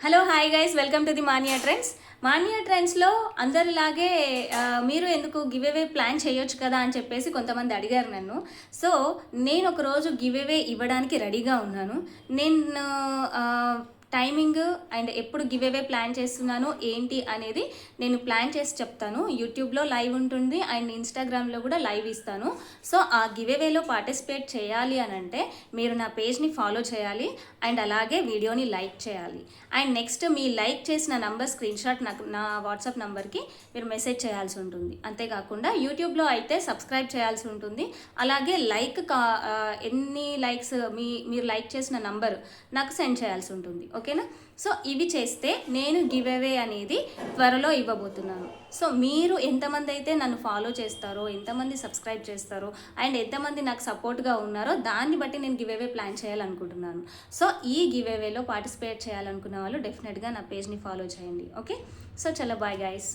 Hello hi guys welcome to the mania trends. Mania ట్రెండ్స్లో అందరిలాగే మీరు ఎందుకు గివ్ అవే ప్లాన్ చేయొచ్చు కదా అని చెప్పేసి కొంతమంది అడిగారు నన్ను. సో నేను ఒకరోజు గివ్ అవే ఇవ్వడానికి రెడీగా ఉన్నాను. నేను టైమింగ్ అండ్ ఎప్పుడు గివ్ అవే ప్లాన్ చేస్తున్నాను ఏంటి అనేది నేను ప్లాన్ చేసి చెప్తాను. యూట్యూబ్లో లైవ్ ఉంటుంది అండ్ ఇన్స్టాగ్రామ్లో కూడా లైవ్ ఇస్తాను. సో ఆ గివ్ అవేలో పార్టిసిపేట్ చేయాలి అని అంటే మీరు నా పేజ్ని ఫాలో చేయాలి అండ్ అలాగే వీడియోని లైక్ చేయాలి. అండ్ నెక్స్ట్ మీ లైక్ చేసిన నంబర్ స్క్రీన్ షాట్ నాకు నా వాట్సాప్ నంబర్కి మీరు మెసేజ్ చేయాల్సి ఉంటుంది. అంతేకాకుండా యూట్యూబ్లో అయితే సబ్స్క్రైబ్ చేయాల్సి ఉంటుంది. అలాగే ఎన్ని లైక్స్ మీరు లైక్ చేసిన నంబర్ నాకు సెండ్ చేయాల్సి ఉంటుంది. ఓకేనా? సో ఇవి చేస్తే నేను గివ్ అవే అనేది త్వరలో ఇవ్వబోతున్నాను. సో మీరు ఎంతమంది అయితే నన్ను ఫాలో చేస్తారో, ఎంతమంది సబ్స్క్రైబ్ చేస్తారో అండ్ ఎంతమంది నాకు సపోర్ట్గా ఉన్నారో దాన్ని బట్టి నేను గివ్ అవే ప్లాన్ చేయాలనుకుంటున్నాను. సో ఈ గివ్ అవేలో పార్టిసిపేట్ చేయాలనుకున్న వాళ్ళు డెఫినెట్గా నా పేజ్ని ఫాలో చేయండి. ఓకే? సో చలో బాయ్ గైస్.